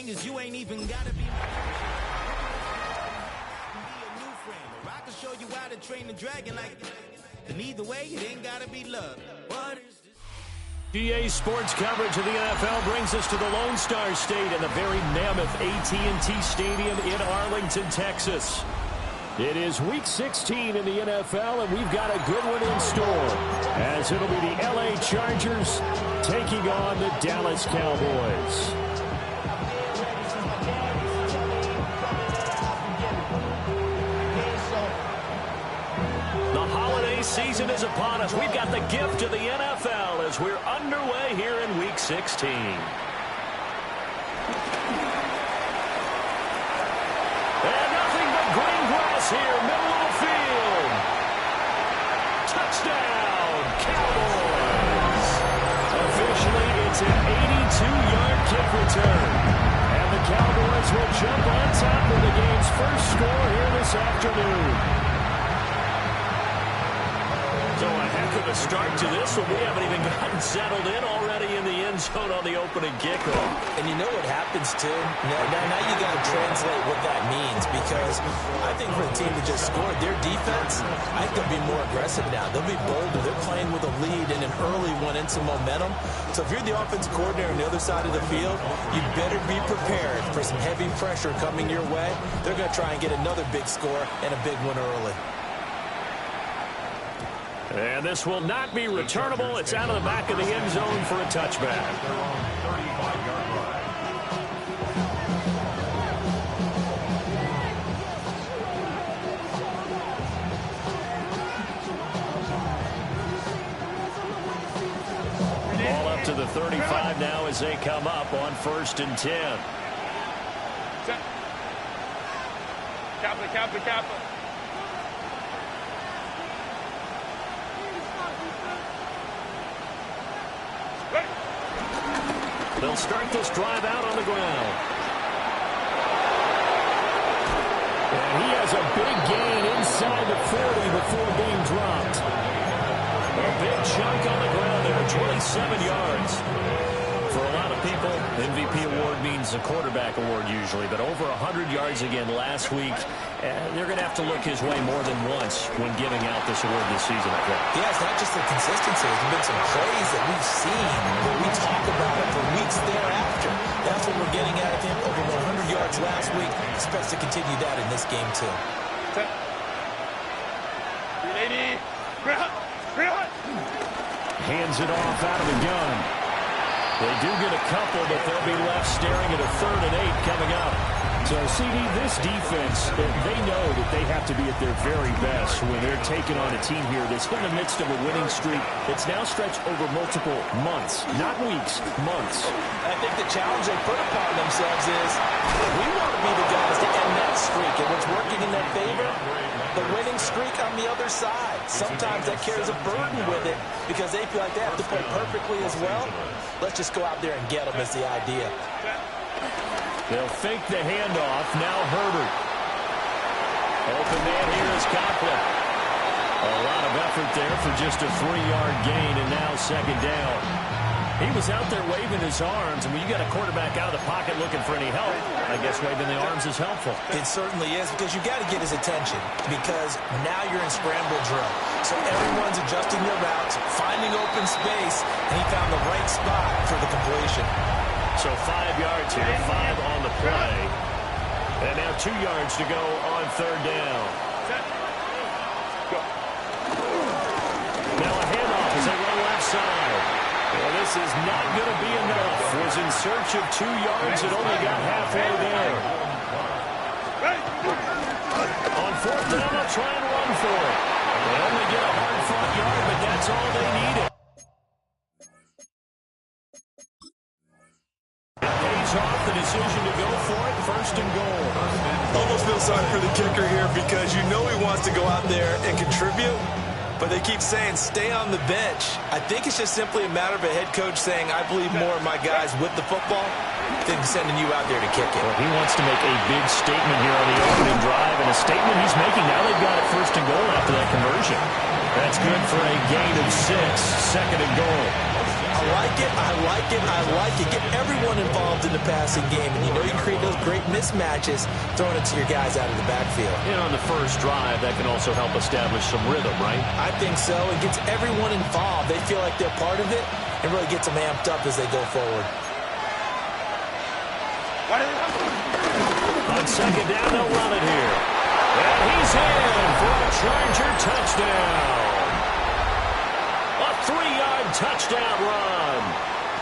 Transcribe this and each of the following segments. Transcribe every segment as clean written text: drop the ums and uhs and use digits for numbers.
thing is you ain't even gotta be a new friend. Or I can show you how to train the dragon like that. And either way, it ain't gotta be love. What is this? GA Sports coverage of the NFL brings us to the Lone Star State in the very mammoth AT&T Stadium in Arlington, Texas. It is Week 16 in the NFL, and we've got a good one in store, as it'll be the LA Chargers taking on the Dallas Cowboys. The holiday season is upon us. We've got the gift of the NFL as we're underway here in Week 16. And nothing but green grass here, middle of the field. Touchdown, Cowboys. Officially, it's an 82-yard kick return. And the Cowboys will jump on top of the game's first score here this afternoon. So a heck of a start to this one. We haven't even gotten settled in already in the end zone on the opening kickoff. And you know what happens, too? Now you got to translate what that means, because I think for the team that just scored, their defense, I think they'll be more aggressive now. They'll be bolder. They're playing with a lead and an early one and some momentum. So if you're the offensive coordinator on the other side of the field, you better be prepared for some heavy pressure coming your way. They're going to try and get another big score and a big one early. And this will not be returnable. It's out of the back of the end zone for a touchback. Ball up to the 35 now as they come up on 1st and 10. Kappa. They'll start this drive out on the ground. And he has a big gain inside the 40 before being dropped. A big chunk on the ground there, 27 yards. For a lot of people, MVP award means a quarterback award usually, but over 100 yards again last week. They're going to have to look his way more than once when giving out this award this season, I think. Yeah, it's not just the consistency. There's been some plays that we've seen where we talk about it for weeks thereafter. That's what we're getting at him. Over 100 yards last week. Expects to continue that in this game, too. Hands it off out of the gun. They do get a couple, but they'll be left staring at a 3rd and 8 coming up. So, CD, this defense, they know that they have to be at their very best when they're taking on a team here that's in the midst of a winning streak that's now stretched over multiple months, not weeks, months. I think the challenge they put upon themselves is we want to be the guys to end that streak, and what's working in their favor, the winning streak on the other side. Sometimes that carries a burden with it because they feel like they have to play perfectly as well. Let's just go out there and get them is the idea. They'll fake the handoff. Now Herbert. Open man here is Conklin. A lot of effort there for just a 3-yard gain, and now 2nd down. He was out there waving his arms, and when you got a quarterback out of the pocket looking for any help, I guess waving the arms is helpful. It certainly is, because you got to get his attention, because now you're in scramble drill. So everyone's adjusting their routes, finding open space, and he found the right spot for the completion. So 5 yards here, 5 on the play. And now 2 yards to go on 3rd down. Now a handoff as they run left side. Well, this is not going to be enough. Was in search of 2 yards and only got halfway there. On 4th down, they'll try and run for it. They only get a hard-fought yard, but that's all they needed. Off the decision to go for it, 1st and goal. Almost feel sorry for the kicker here because you know he wants to go out there and contribute, but they keep saying stay on the bench. I think it's just simply a matter of a head coach saying I believe more in my guys with the football than sending you out there to kick it. Well, he wants to make a big statement here on the opening drive, and a statement he's making now. They've got it 1st and goal after that conversion. That's good for a gain of 6, 2nd and goal. I like it, I like it, I like it. Get everyone involved in the passing game. And you know you create those great mismatches throwing it to your guys out of the backfield. And on the first drive, that can also help establish some rhythm, right? I think so. It gets everyone involved. They feel like they're part of it and really gets them amped up as they go forward. On second down, they'll run it here. And he's in for a Charger touchdown. A 3-yard touchdown run.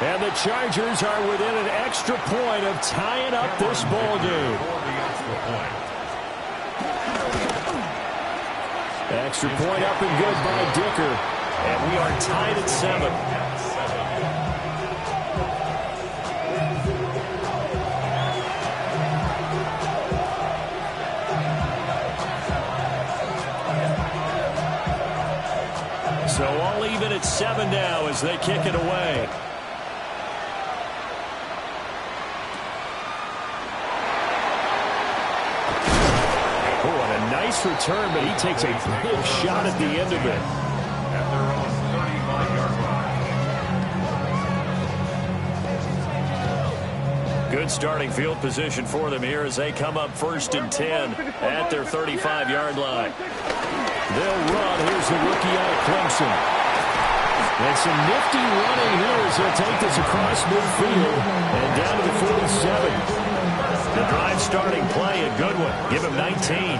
And the Chargers are within an extra point of tying up this ball game. Extra point up and good by Dicker. And we are tied at 7. So all even at 7 now as they kick it away. Oh, and a nice return, but he takes a big shot at the end of it. At their own 35-yard line. Good starting field position for them here as they come up 1st and 10 at their 35-yard line. They'll run. Here's the rookie out of Clemson. And some nifty running here as he'll take this across midfield and down to the 47. The drive starting play, a good one. Give him 19.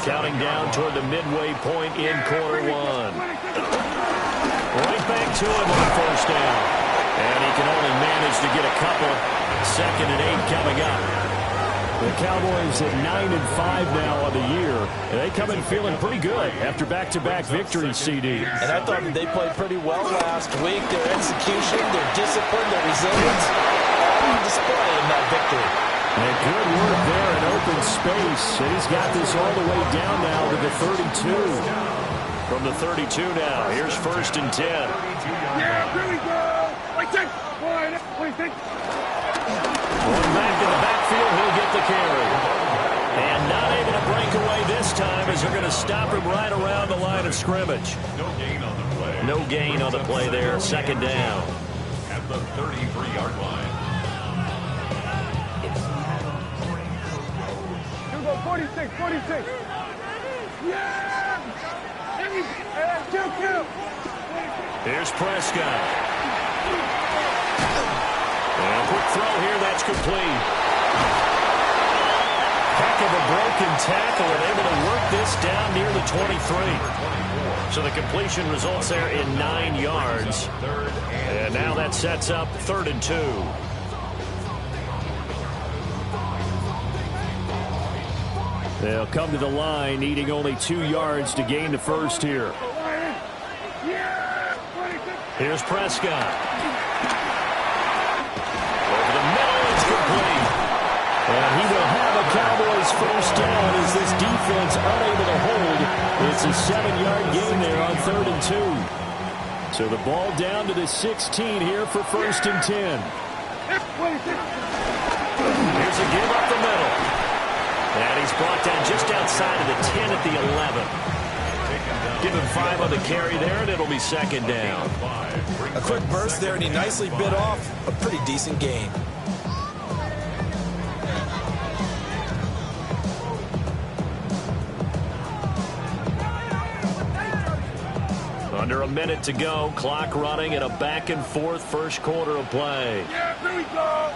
Counting down toward the midway point in quarter 1. Right back to him on 1st down. And he can only manage to get a couple. 2nd and 8 coming up. The Cowboys at 9-5 now on the year. And they come in feeling pretty good after back-to-back victories, CD. And I thought they played pretty well last week. Their execution, their discipline, their resilience, all on display in that victory. And good work there in open space. And he's got this all the way down now to the 32. From the 32 now, here's 1st and 10. Yeah, here we go. Going back in the backfield, he'll get the carry. And not able to break away this time as they're going to stop him right around the line of scrimmage. No gain on the play. No gain on the play there. 2nd down. At the 33-yard line. You go 46, 46. Yeah! Kill. Here's Prescott. And a quick throw here, that's complete. Heck of a broken tackle and able to work this down near the 23. So the completion results there in 9 yards. And now that sets up 3rd and 2. They'll come to the line, needing only 2 yards to gain the first here. Here's Prescott. Over the middle, it's complete. And he will have a Cowboys first down as this defense unable to hold. It's a 7-yard gain there on 3rd and 2. So the ball down to the 16 here for 1st and 10. Here's a give up the middle. And he's brought down just outside of the 10 at the 11. Give him 5 on the carry there, and it'll be 2nd down. A quick burst there, and he nicely bit off a pretty decent gain. Under a minute to go, clock running, and a back-and-forth first quarter of play. Yeah, here we go.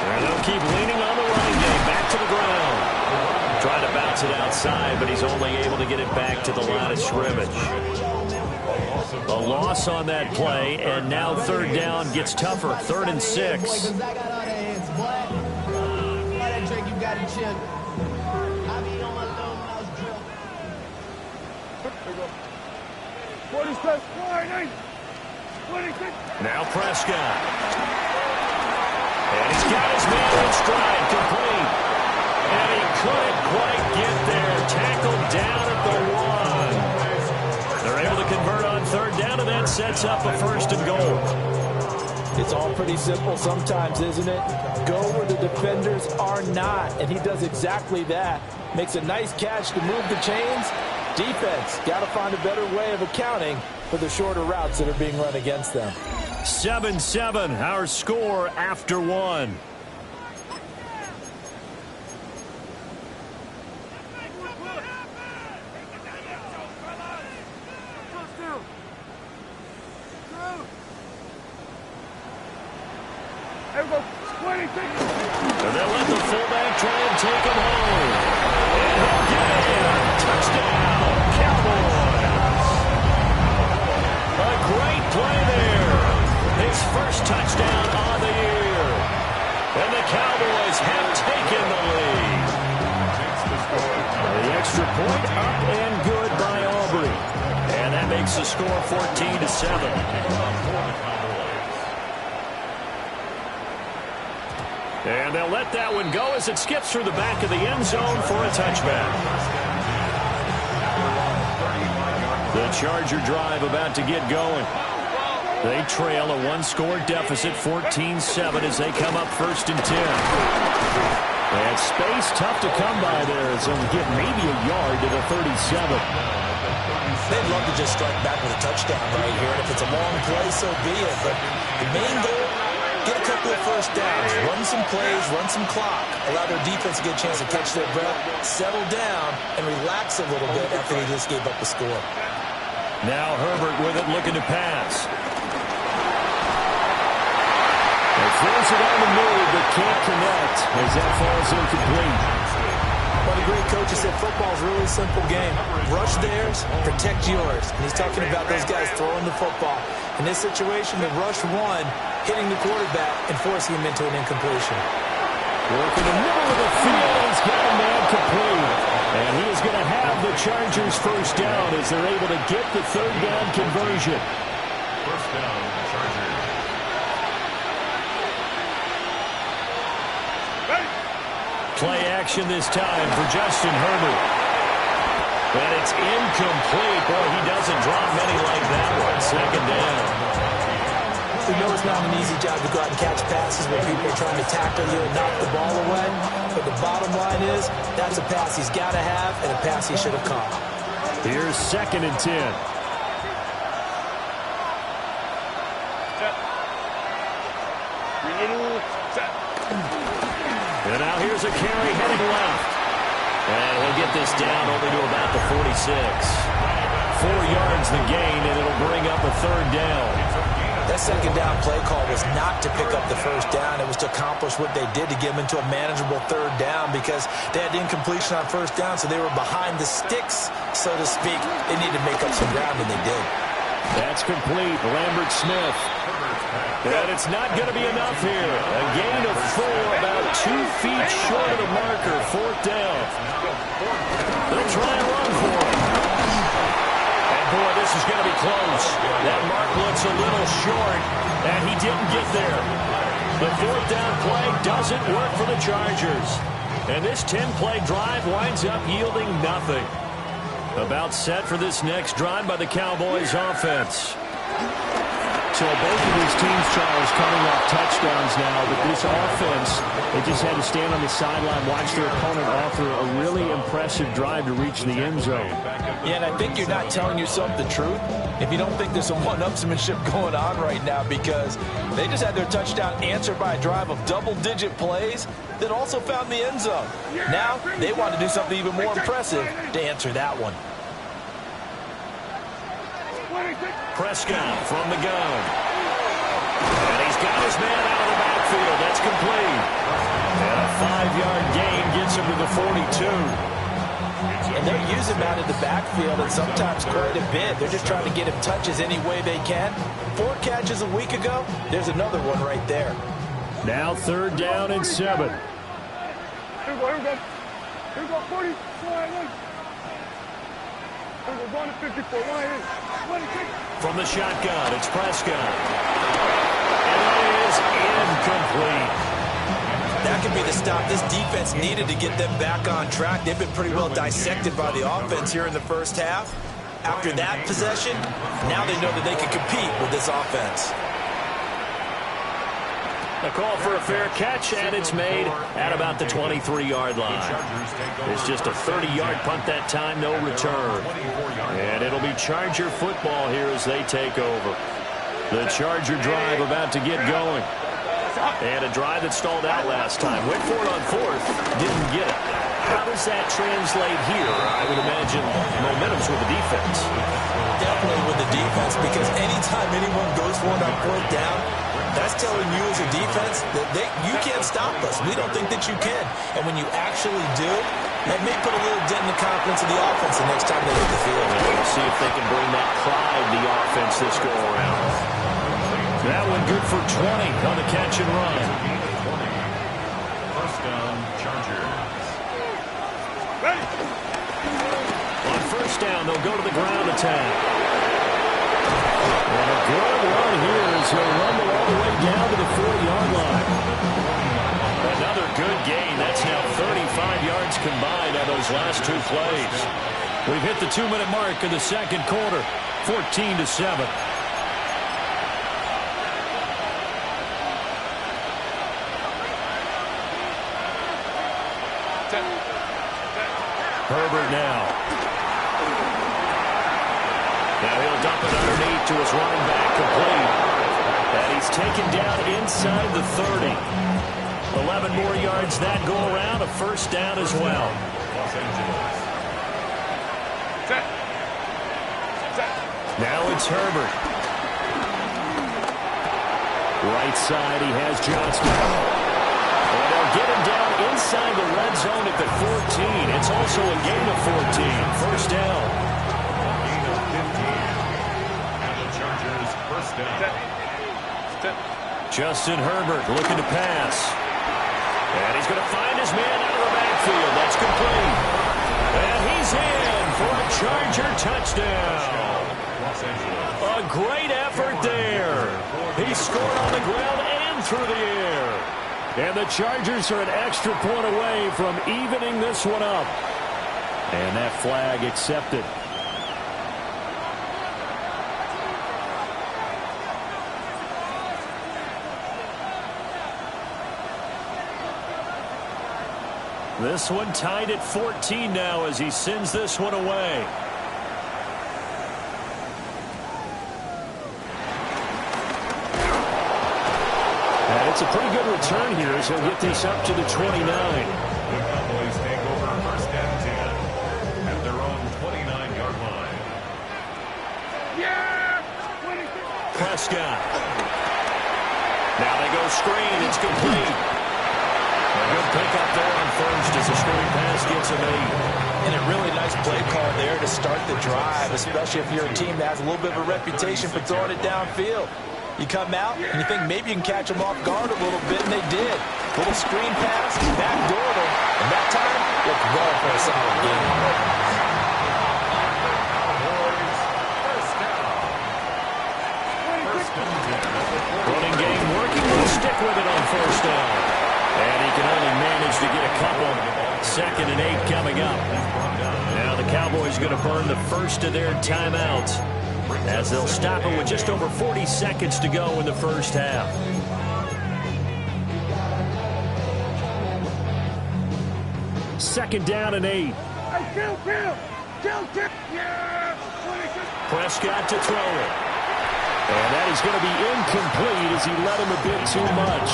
And they'll keep leaning on the running game. Back to the ground. Trying to bounce it outside, but he's only able to get it back to the line of scrimmage. A loss on that play, and now 3rd down gets tougher. 3rd and 6. Now Prescott. And he's got his man in stride, complete. And he couldn't quite get there. Tackled down at the 1. They're able to convert on 3rd down, and that sets up a 1st and goal. It's all pretty simple sometimes, isn't it? Go where the defenders are not, and he does exactly that. Makes a nice catch to move the chains. Defense got to find a better way of accounting for the shorter routes that are being run against them. 7-7, our score after one. And they'll let the fullback try and take him home. And he'll get it. Touchdown, Cowboys. A great play there. His first touchdown on the year. And the Cowboys have taken the lead. The extra point up and good by Aubrey. And that makes the score 14-7. And they'll let that one go as it skips through the back of the end zone for a touchback. The Charger drive about to get going. They trail a one-score deficit, 14-7, as they come up 1st and 10. And space tough to come by there as they'll get maybe a yard to the 37. They'd love to just strike back with a touchdown right here. And if it's a long play, so be it. But the main goal, get a couple of first downs, run some plays, run some clock, allow their defense to get a chance to catch their breath, settle down, and relax a little bit after they just gave up the score. Now Herbert with it, looking to pass. He throws it on the move, but can't connect as that falls incomplete. But a great coach has said football is a really simple game. Rush theirs, protect yours. And he's talking about those guys throwing the football. In this situation, the rush one, hitting the quarterback and forcing him into an incompletion. Working the middle of the field, he's got a man complete. And he is going to have the Chargers first down as they're able to get the third down conversion. First down, Chargers. Play action this time for Justin Herbert. And it's incomplete. Boy, he doesn't drop many like that one. Second down. We know it's not an easy job to go out and catch passes when people are trying to tackle you and knock the ball away. But the bottom line is, that's a pass he's got to have and a pass he should have caught. Here's 2nd and 10. And now here's a carry heading left. And he'll get this down only to about the 46. 4 yards the gain, and it'll bring up a third down. That second down play call was not to pick up the first down. It was to accomplish what they did to get them into a manageable third down because they had incompletion on first down, so they were behind the sticks, so to speak. They needed to make up some ground, and they did. That's complete. Lambert Smith. And it's not going to be enough here. A gain of 4, about 2 feet short of the marker. 4th down. They'll try and run for it. And boy, this is going to be close. That mark looks a little short, and he didn't get there. The 4th down play doesn't work for the Chargers. And this 10-play drive winds up yielding nothing. About set for this next drive by the Cowboys offense. So both of these teams, Charles, coming off touchdowns now, but this offense, they just had to stand on the sideline, watch their opponent offer a really impressive drive to reach the end zone. Yeah, and I think you're not telling yourself the truth if you don't think there's some one-upsmanship going on right now because they just had their touchdown answered by a drive of double-digit plays that also found the end zone. Now they want to do something even more impressive to answer that one. Prescott from the gun. And he's got his man out of the backfield. That's complete. And a 5-yard gain gets him to the 42. And they're using him out of the backfield and sometimes quite a bit. They're just trying to get him touches any way they can. 4 catches a week ago. There's another one right there. Now 3rd down and 7. Here we go, here we go. Here we go, 40. We're going to 54. From the shotgun, it's Prescott. And it is incomplete. That could be the stop this defense needed to get them back on track. They've been pretty well dissected by the offense here in the first half. After that possession, now they know that they can compete with this offense. A call for a fair catch, and it's made at about the 23-yard line. It's just a 30-yard punt that time, no return. And it'll be Charger football here as they take over. The Charger drive about to get going. And a drive that stalled out last time. Went for it on fourth, didn't get it. How does that translate here? I would imagine momentum's with the defense. Definitely with the defense, because anytime anyone goes for it on fourth down, that's telling you as a defense that you can't stop us. We don't think that you can. And when you actually do, that may put a little dent in the confidence of the offense the next time they hit the field. We'll see if they can bring that pride the offense this go around. That one good for 20 on the catch and run. First down, Chargers. On first down, they'll go to the ground attack. And a good run here as he'll rumble all the way down to the 40-yard line. Another good gain. That's now 35 yards combined on those last two plays. We've hit the 2-minute mark in the second quarter, 14-7. Herbert now. Now he'll dump it underneath to his running back, complete. And he's taken down inside the 30. 11 more yards that go around, a first down as well. Now it's Herbert. Right side, he has Johnston. And they'll get him down inside the red zone at the 14. It's also a gain of 14. First down. Gain of 15. And the Chargers first down. Justin Herbert looking to pass. And he's going to find his man out of the backfield. That's complete. And he's in for a Charger touchdown. A great effort there. He scored on the ground and through the air. And the Chargers are an extra point away from evening this one up. And that flag accepted. This one tied at 14 now as he sends this one away. And it's a pretty good return here as he'll get this up to the 29. The Cowboys take over first and 10 at their own 29-yard line. Prescott. Now they go screen. It's complete. A good pickup there on first as the screen pass gets a lead. And a really nice play call there to start the drive, especially if you're a team that has a little bit of a reputation for throwing it downfield. You come out, and you think maybe you can catch them off guard a little bit, and they did. Little screen pass, backdoored them, and that time, looked well for a solid game. Running game working, will stick with it on first down. And he can only manage to get a couple. 2nd and 8 coming up. Now the Cowboys going to burn the first of their timeouts as they'll stop it with just over 40 seconds to go in the first half. Second down and 8. Prescott to throw it. And that is going to be incomplete as he let him a bit too much.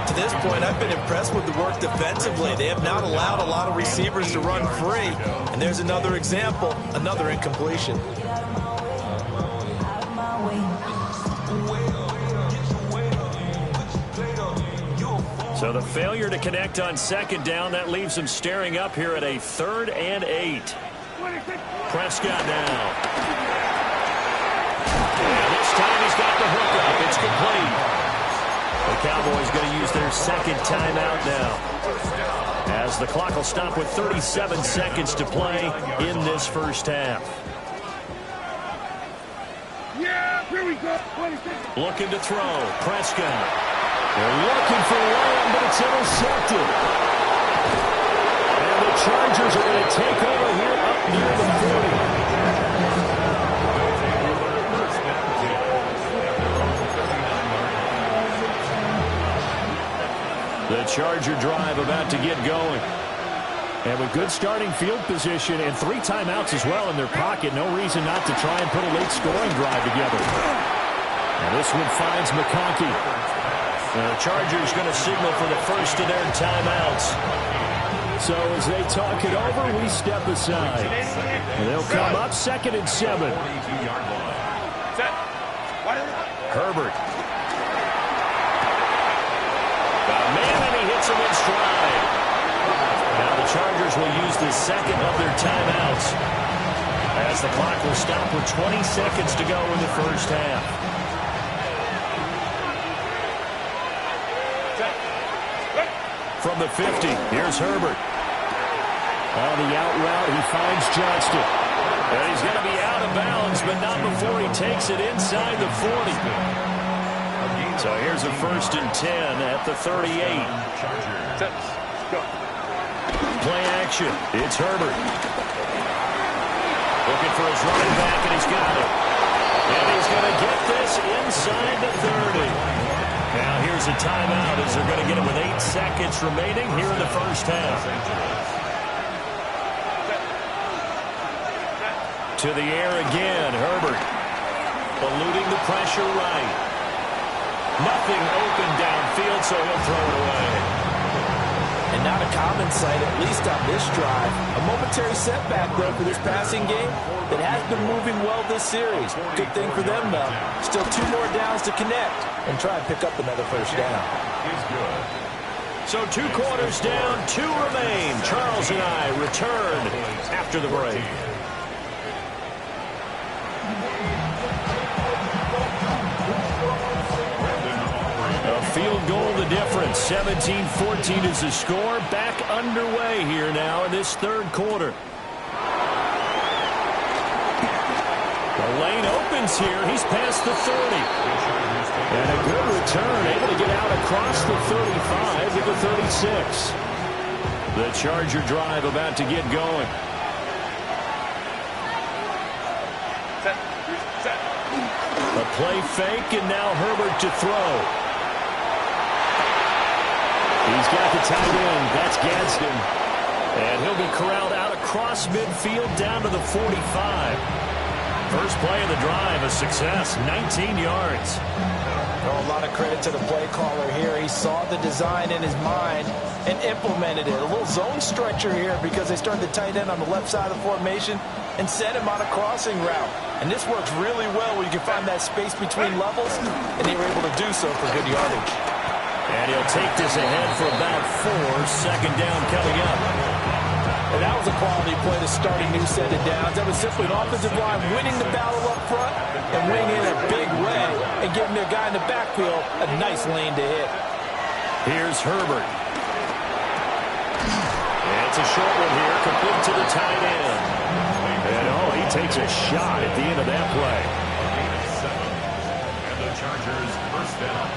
To this point, I've been impressed with the work defensively. They have not allowed a lot of receivers to run free. And there's another example, another incompletion. So the failure to connect on second down, that leaves him staring up here at a 3rd and 8. Prescott now. And this time he's got the hook up. It's complete. The Cowboys going to use their second timeout now, as the clock will stop with 37 seconds to play in this first half. Here we go. Looking to throw. Prescott. They're looking for Lamb, but it's intercepted. And the Chargers are going to take over here up near the 40. The Charger drive about to get going. And with good starting field position and 3 timeouts as well in their pocket, no reason not to try and put a late scoring drive together. And this one finds McConkey. The Chargers going to signal for the first of their timeouts. So as they talk it over, we step aside. And they'll come up 2nd and 7. Herbert. Got a man, and he hits him in stride. Now the Chargers will use the second of their timeouts as the clock will stop with 20 seconds to go in the first half. From the 50, here's Herbert. On the out route, he finds Johnston. And he's going to be out of bounds, but not before he takes it inside the 40. So here's a 1st and 10 at the 38. Play action. It's Herbert. Looking for his running back, and he's got it. And he's going to get this inside the 30. Now here's a timeout as they're going to get it with 8 seconds remaining here in the first half. To the air again, Herbert. Eluding the pressure right. Nothing open downfield, so he'll throw it away. And not a common sight, at least on this drive. A momentary setback, though, for this passing game that has been moving well this series. Good thing for them, though. Still 2 more downs to connect and try and pick up another first down. So 2 quarters down, 2 remain. Charles and I return after the break. Field goal the difference. 17-14 is the score. Back underway here now in this 3rd quarter. The lane opens here. He's past the 30. And a good return. Able to get out across the 35 to the 36. The Charger drive about to get going. A play fake, and now Herbert to throw. He's got the tight end. That's Gadsden. And he'll be corralled out across midfield down to the 45. First play of the drive, a success, 19 yards. Oh, a lot of credit to the play caller here. He saw the design in his mind and implemented it. A little zone stretcher here because they started the tight end on the left side of the formation and set him on a crossing route. And this works really well where you can find that space between levels, and they were able to do so for good yardage. And he'll take this ahead for about 4. 2nd down coming up. And that was a quality play to start a new set of downs. That was simply an offensive line winning the battle up front and winning it in a big way and giving their guy in the backfield a nice lane to hit. Here's Herbert. And it's a short one here, complete to the tight end. And he takes a shot at the end of that play. And the Chargers first down.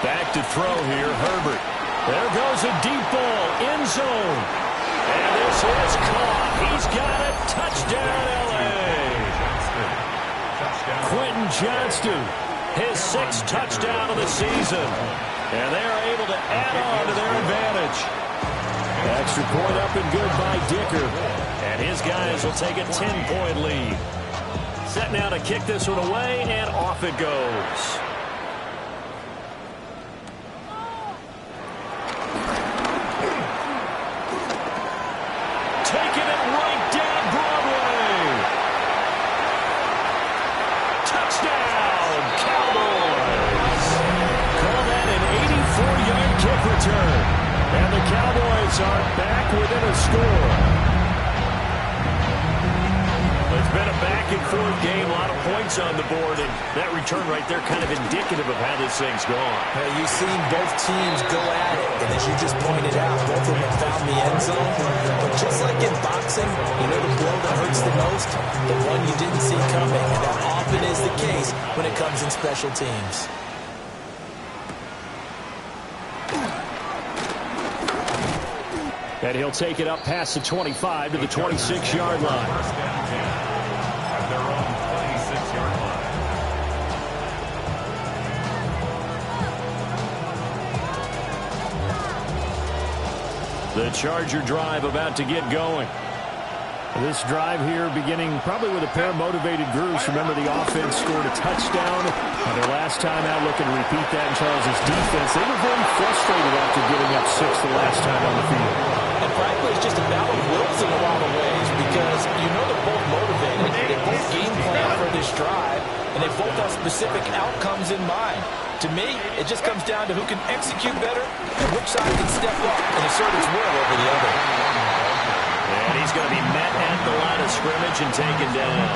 Back to throw here, Herbert. There goes a deep ball, end zone. And this is caught. He's got it. Touchdown, L.A. Quentin Johnston, his 6th touchdown of the season. And they're able to add on to their advantage. Extra point up and good by Dicker. And his guys will take a 10-point lead. Set now to kick this one away, and off it goes. Taking it right down Broadway. Touchdown, Cowboys. Call that an 84-yard kick return. And the Cowboys are back within a score. It's been a back-and-forth game, a lot of points on the board, and that return right there kind of indicative of how this thing's gone. Hey, you've seen both teams go at it, and as you just pointed out, both of them have found the end zone. But just like in boxing, you know the blow that hurts the most? The one you didn't see coming, and that often is the case when it comes in special teams. And he'll take it up past the 25 to the 26-yard line. At their own 26-yard line. The Charger drive about to get going. This drive here beginning probably with a pair of motivated groups. Remember, the offense scored a touchdown their last time out. Looking to repeat that in Charles' defense. They were very frustrated after giving up 6 the last time on the field. And frankly, it's just a battle of wills in a lot of ways because you know they're both motivated. They both game plan for this drive, and they both have specific outcomes in mind. To me, it just comes down to who can execute better and which side can step up and assert its will over the other. And he's going to be met at the line of scrimmage and taken down.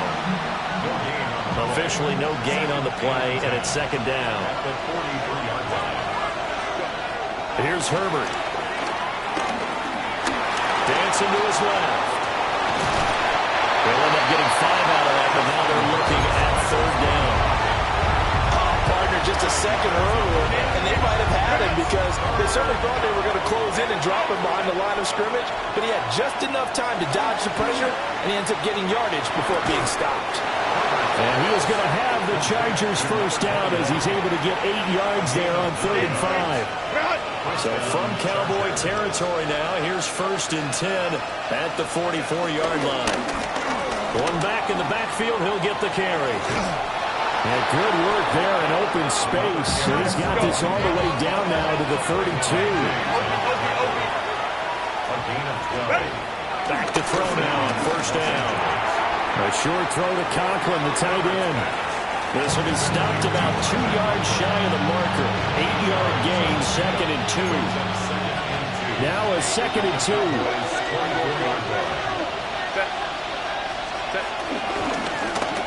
Officially no gain on the play, and it's second down. Here's Herbert. Dancing to his left. They'll end up getting 5 out of that, but now they're looking at third down. Partner just a second earlier, and they might have had him because they certainly thought they were going to close in and drop him behind the line of scrimmage, but he had just enough time to dodge the pressure, and he ends up getting yardage before being stopped. And he is going to have the Chargers first down as he's able to get 8 yards there on 3rd and 5. So from Cowboy territory now, here's 1st and 10 at the 44-yard line. One back in the backfield, he'll get the carry. Yeah, good work there in open space. He's got this all the way down now to the 32. Back to throw now on 1st down. A short throw to Conklin, the tight end. This one is stopped about 2 yards shy of the marker. 8-yard gain, 2nd and 2. Now a 2nd and 2.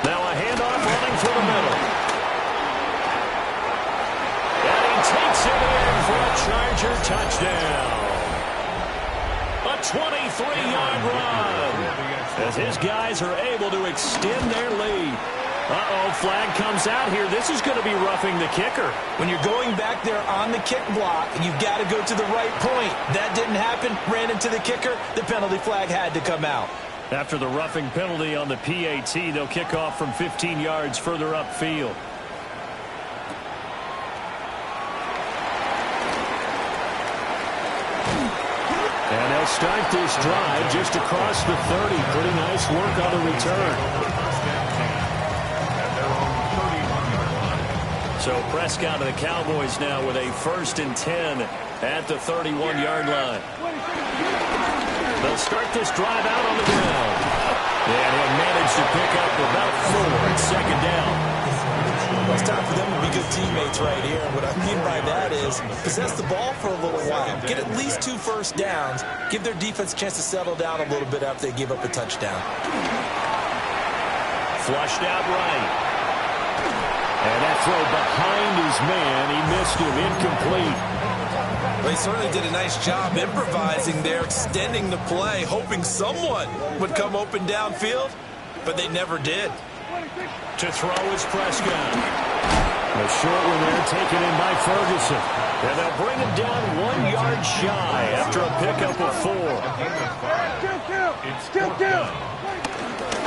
Now a handoff running through the middle. And he takes it in for a Charger touchdown. A 23-yard run as his guys are able to extend their lead. Uh-oh, flag comes out here. This is going to be roughing the kicker. When you're going back there on the kick block, you've got to go to the right point. That didn't happen. Ran into the kicker. The penalty flag had to come out. After the roughing penalty on the PAT, they'll kick off from 15 yards further upfield. And they'll start this drive just across the 30. Pretty nice work on the return. So Prescott and the Cowboys now with a 1st and 10 at the 31-yard line. They'll start this drive out on the ground. And he'll manage to pick up about 4 at 2nd down. Well, it's time for them to be good teammates right here. And what I mean by that is possess the ball for a little while. Get at least 2 first downs. Give their defense a chance to settle down a little bit after they give up a touchdown. Flushed out right. And that throw behind his man. He missed him. Incomplete. Well, he certainly did a nice job improvising there, extending the play, hoping someone would come open downfield, but they never did. To throw is Prescott. A short one there taken in by Ferguson. And they'll bring him down 1 yard shy after a pickup of 4.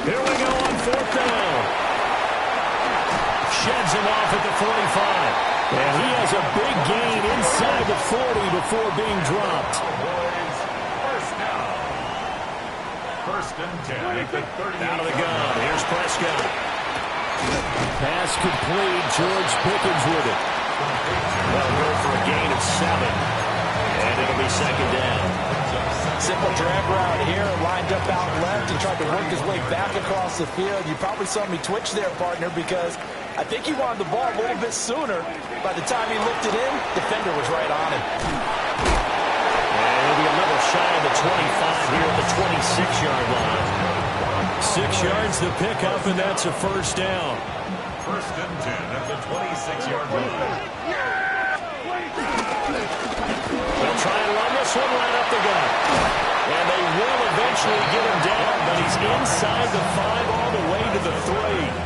Here we go on 4th down. Sheds him off at the 45. And he has a big gain inside the 40 before being dropped. First and 10 at the 38. Out of the gun. Here's Prescott. Pass complete. George Pickens with it. They'll go for a gain of 7. And it'll be 2nd down. Simple drag route here, lined up out left and tried to work his way back across the field. You probably saw me twitch there, partner, because I think he wanted the ball a little bit sooner. By the time he looked it in, defender was right on him. And it'll be a little shy of the 25 here at the 26-yard line. 6 yards to pick up, and that's a 1st down. 1st and 10 at the 26-yard line. They'll try and run this one right up the gut. And they will eventually get him down, but he's inside the 5 all the way to the 3.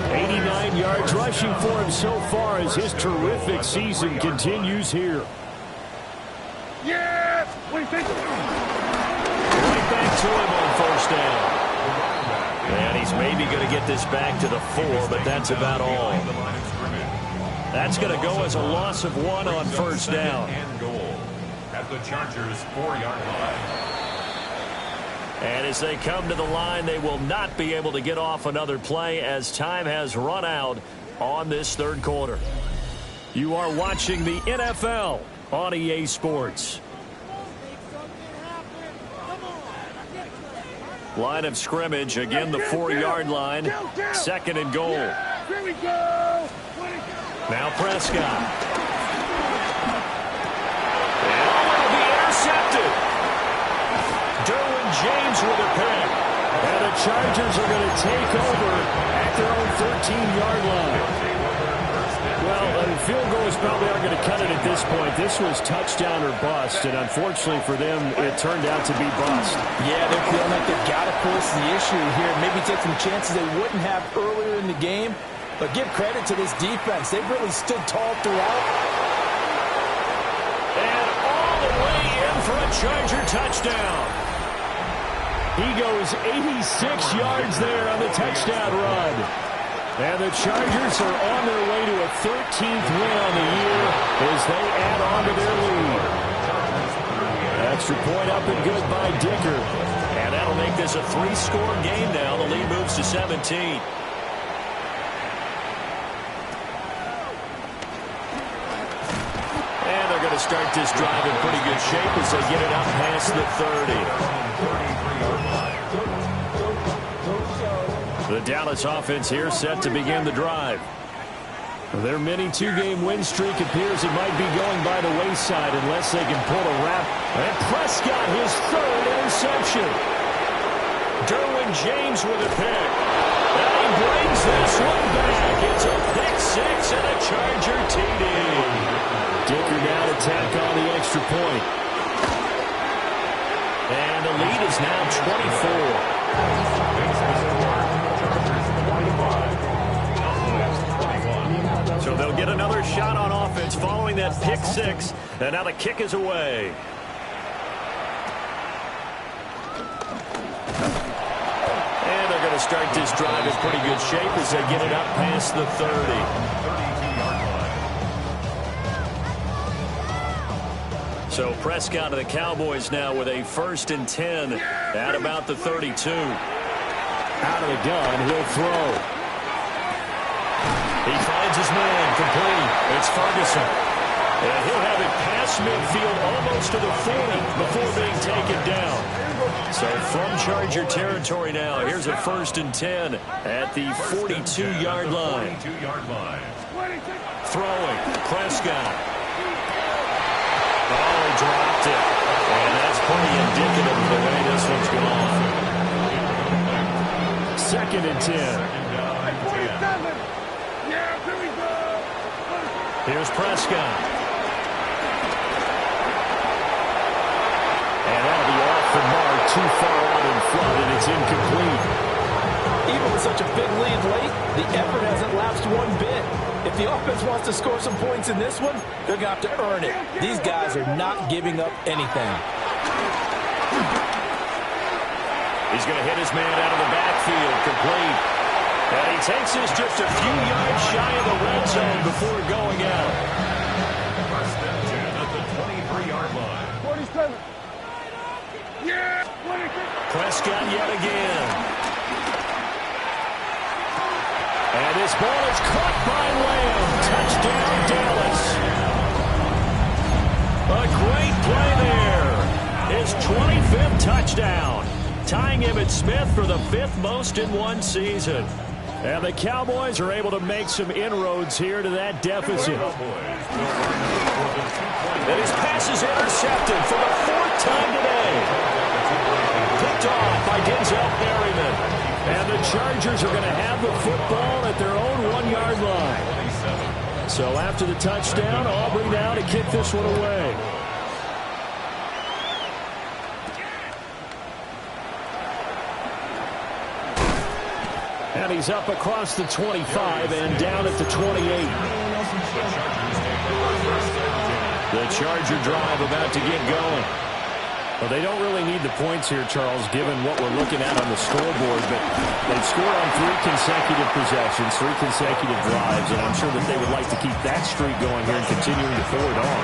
89 yards rushing for him so far as his terrific season continues here. Yes! Right back to him on 1st down. And he's maybe going to get this back to the 4, but that's about all. That's going to go as a loss of 1 on 1st down. at the Chargers' 4-yard line. And as they come to the line, they will not be able to get off another play as time has run out on this third quarter. You are watching the NFL on EA Sports. Line of scrimmage, again the 4-yard line, 2nd and goal. Here we go. Now Prescott. And will be intercepted. Derwin James with a pick. And the Chargers are going to take over at their own 13-yard line. Well, field goals probably aren't going to cut it at this point. This was touchdown or bust, and unfortunately for them, it turned out to be bust. Yeah, they're feeling like they've got to force the issue here. Maybe take some chances they wouldn't have earlier in the game. But give credit to this defense. They've really stood tall throughout. And all the way in for a Charger touchdown. He goes 86 yards there on the touchdown run. And the Chargers are on their way to a 13th win on the year as they add on to their lead. Extra point up and good by Dicker. And that'll make this a 3-score game now. The lead moves to 17. And they're going to start this drive in pretty good shape as they get it up past the 30. The Dallas offense here set to begin the drive. Their mini 2-game win streak appears it might be going by the wayside unless they can pull a wrap. And Prescott, his 3rd interception. Derwin James with a pick. And he brings this one back. It's a pick 6 and a Charger TD. Dicker now to tack on the extra point. And the lead is now 24. So they'll get another shot on offense following that pick 6. And now the kick is away. And they're going to start this drive in pretty good shape as they get it up past the 30. So Prescott of the Cowboys now with a 1st and 10 at about the 32. Out of the gun, he'll throw. He finds his man, complete. It's Ferguson. And he'll have it past midfield almost to the 40 before being taken down. So from Charger territory now, here's a 1st and 10 at the 42-yard line. Throwing, Prescott. Oh, he dropped it. And that's pretty indicative of the way this one's gone. 2nd and 10. Here's Prescott. And that'll be off the mark, too far out in front, and it's incomplete. Even with such a big lead late, the effort hasn't lapsed one bit. If the offense wants to score some points in this one, they're going to have to earn it. These guys are not giving up anything. He's going to hit his man out of the backfield, complete. And he takes this just a few yards shy of the red zone before going out. 1st and 10 at the 23-yard line. 47. Yeah, 26. Prescott yet again. And this ball is caught by Lamb. Touchdown, Dallas. A great play there. His 25th touchdown. Tying Emmitt Smith for the 5th most in one season. And the Cowboys are able to make some inroads here to that deficit. And his pass is intercepted for the 4th time today. Picked off by Denzel Perryman. And the Chargers are going to have the football at their own 1-yard line. So after the touchdown, Aubrey now to kick this one away. And he's up across the 25 and down at the 28. The Charger drive about to get going. Well, they don't really need the points here, Charles, given what we're looking at on the scoreboard. But they've scored on 3 consecutive possessions, 3 consecutive drives, and I'm sure that they would like to keep that streak going here and continuing to forward on.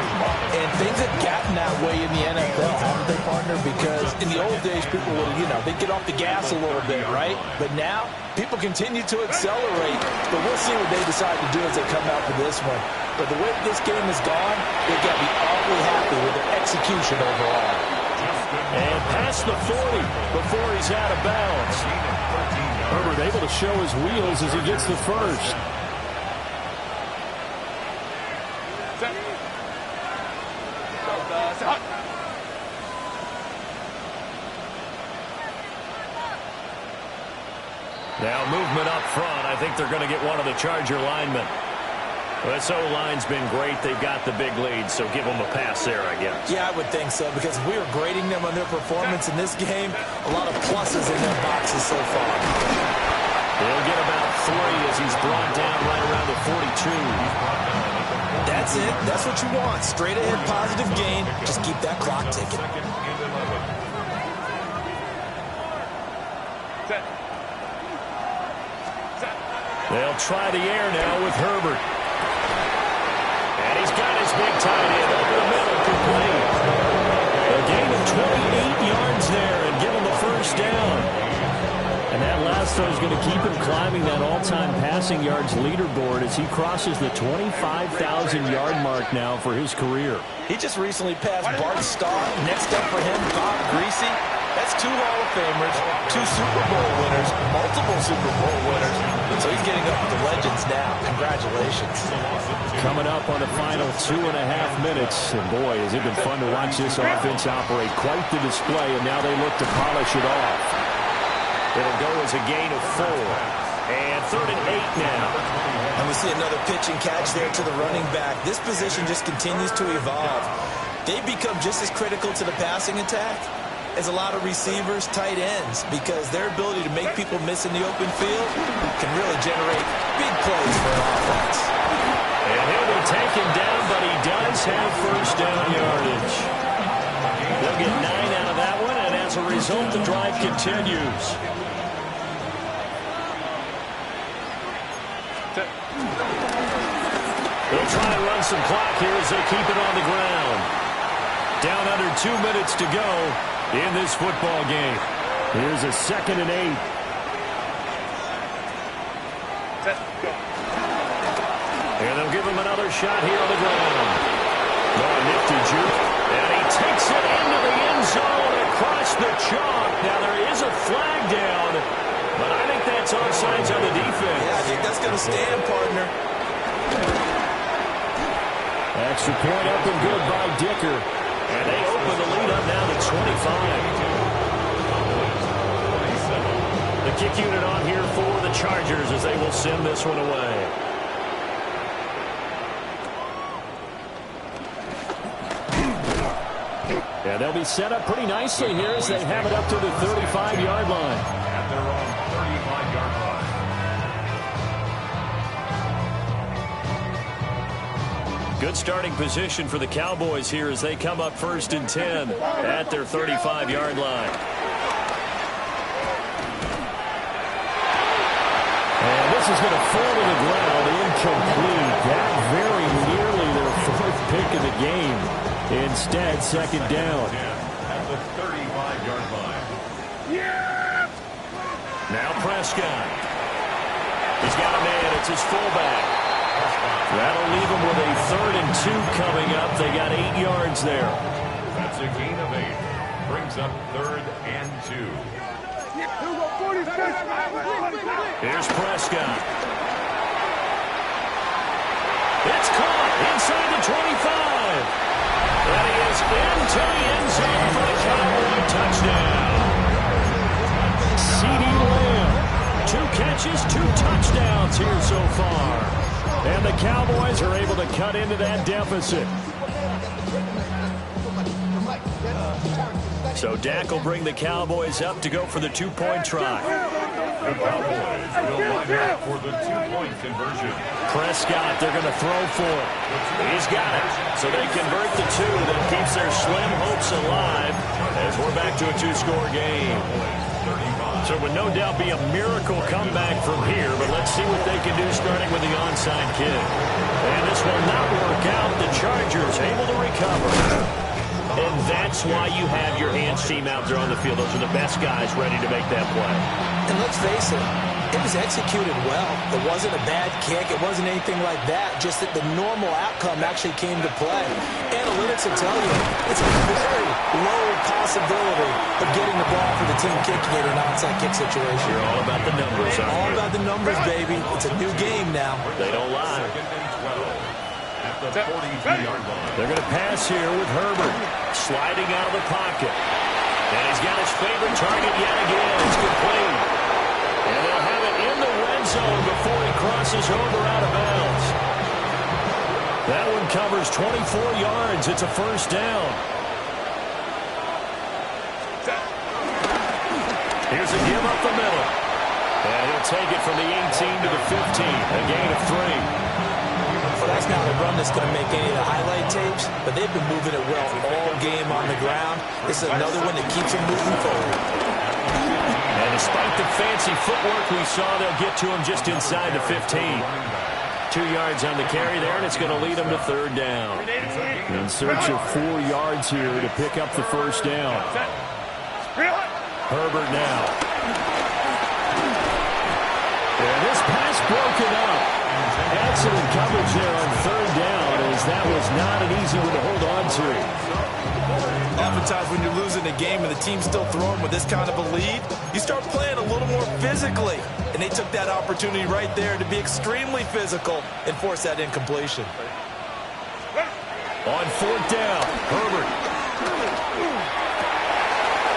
And things have gotten that way in the NFL, haven't they, partner? Because in the old days, people would, they'd get off the gas a little bit, right? But now, people continue to accelerate. But we'll see what they decide to do as they come out for this one. But the way this game has gone, they've got to be awfully happy with their execution overall. And past the 40 before he's out of bounds. Herbert able to show his wheels as he gets the first. Now movement up front. I think they're going to get one of the Charger linemen. Well, this O-line's been great. They've got the big lead, so give them a pass there, I guess. Yeah, I would think so, because we were grading them on their performance in this game. A lot of pluses in their boxes so far. They'll get about 3 as he's brought down right around the 42. That's it. That's what you want. Straight ahead positive gain. Just keep that clock ticking. They'll try the air now with Herbert. And he's got his big tight end over the middle, complete. A gain of 28 yards there and give him the first down. And that last throw is going to keep him climbing that all-time passing yards leaderboard as he crosses the 25,000-yard mark now for his career. He just recently passed Bart Starr. Next up for him, Bob Greasy. That's 2 Hall of Famers, 2 Super Bowl winners, multiple Super Bowl winners. So he's getting up with the legends now. Congratulations. Coming up on the final 2.5 minutes. And boy, has it been fun to watch this offense operate. Quite the display, and now they look to polish it off. It'll go as a gain of 4. And 3rd and 8 now. And we see another pitch and catch there to the running back. This position just continues to evolve. They've become just as critical to the passing attack as a lot of receivers, tight ends, because their ability to make people miss in the open field can really generate big plays for an offense. And he'll be taken down, but he does have first down yardage. They'll get 9 out of that one, and as a result, the drive continues. They'll try and run some clock here as they keep it on the ground. Down under 2 minutes to go in this football game. Here's a 2nd and 8. And they'll give him another shot here on the ground. Oh, nifty juke. And he takes it into the end zone across the chalk. Now there is a flag down, but I think that's offsides on the defense. Yeah, I think that's going to stand, partner. Extra point up and good by Dicker. And they open the lead up now to 25. The kick unit on here for the Chargers as they will send this one away. Yeah, they'll be set up pretty nicely here as they have it up to the 35-yard line. At their own 35-yard line. Good starting position for the Cowboys here as they come up 1st and 10 at their 35-yard line. And this is going to fall to the ground, incomplete. That very nearly their 4th pick of the game. Instead, 2nd down. At the 35-yard line. Now Prescott. He's got a man. It's his fullback. That'll leave them with a 3rd and 2 coming up. They got 8 yards there. That's a gain of 8. Brings up 3rd and 2. Here's Prescott. It's caught inside the 25. And he is into the end zone for the Cowboy touchdown. CeeDee Lamb. 2 catches, 2 touchdowns here so far. And the Cowboys are able to cut into that deficit. So Dak will bring the Cowboys up to go for the 2-point try. The Cowboys will line up for the two-point conversion. Prescott, they're going to throw for it. He's got it. So they convert the two. That keeps their slim hopes alive as we're back to a two-score game. So it would no doubt be a miracle comeback from here, but let's see what they can do starting with the onside kick. And this will not work out. The Chargers able to recover. And that's why you have your hands team out there on the field. Those are the best guys ready to make that play. And let's face it, it was executed well. It wasn't a bad kick. It wasn't anything like that. Just that the normal outcome actually came to play. Analytics will tell you it's a very low possibility of getting the ball for the team kicking it in an onside kick situation. You're all about the numbers, aren't you? All about the numbers, baby. It's a new game now. They don't lie. At the 42-yard line. They're going to pass here with Herbert sliding out of the pocket. And he's got his favorite target yet again. It's complete. And they'll have it in the red zone before he crosses over out of bounds. That one covers 24 yards. It's a first down. Here's a give up the middle. And he'll take it from the 18 to the 15. A gain of 3. Well, that's not a run that's going to make any of the highlight tapes, but they've been moving it well all game on the ground. This is another one that keeps them moving forward. And despite the fancy footwork we saw, they'll get to him just inside the 15. 2 yards on the carry there, and it's going to lead them to third down. In search of 4 yards here to pick up the first down. Herbert now. And this pass broken up. Excellent coverage there on third down, as that was not an easy one to hold on to. Oftentimes when you're losing a game and the team's still throwing with this kind of a lead, you start playing a little more physically. And they took that opportunity right there to be extremely physical and force that incompletion. On fourth down, Herbert.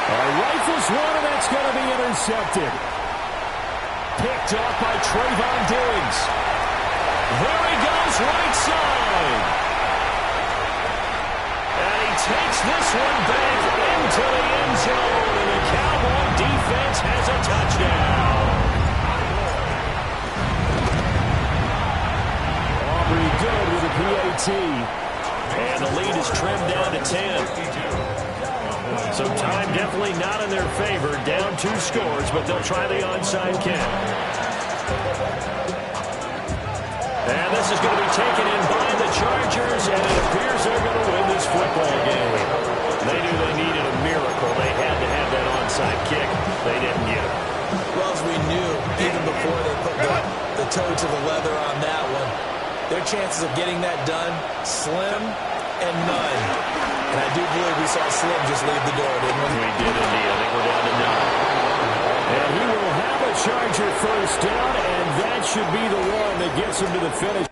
Rifles one, and that's going to be intercepted. Picked off by Trayvon Diggs. There he goes, right side. And he takes this one back into the end zone, and the Cowboy defense has a touchdown. Aubrey good with a PAT. And the lead is trimmed down to 10. So time definitely not in their favor. Down 2 scores, but they'll try the onside kick. And this is going to be taken in by the Chargers, and it appears they're going to win this football game. They knew they needed a miracle. They had to have that onside kick. They didn't get it. Well, as we knew, even before they put the toe to the leather on that one, their chances of getting that done, slim and none. And I do believe we saw Slim just leave the door, didn't we? We did indeed. I think we're down to 9. And he will have a Charger first down, and that should be the one that gets him to the finish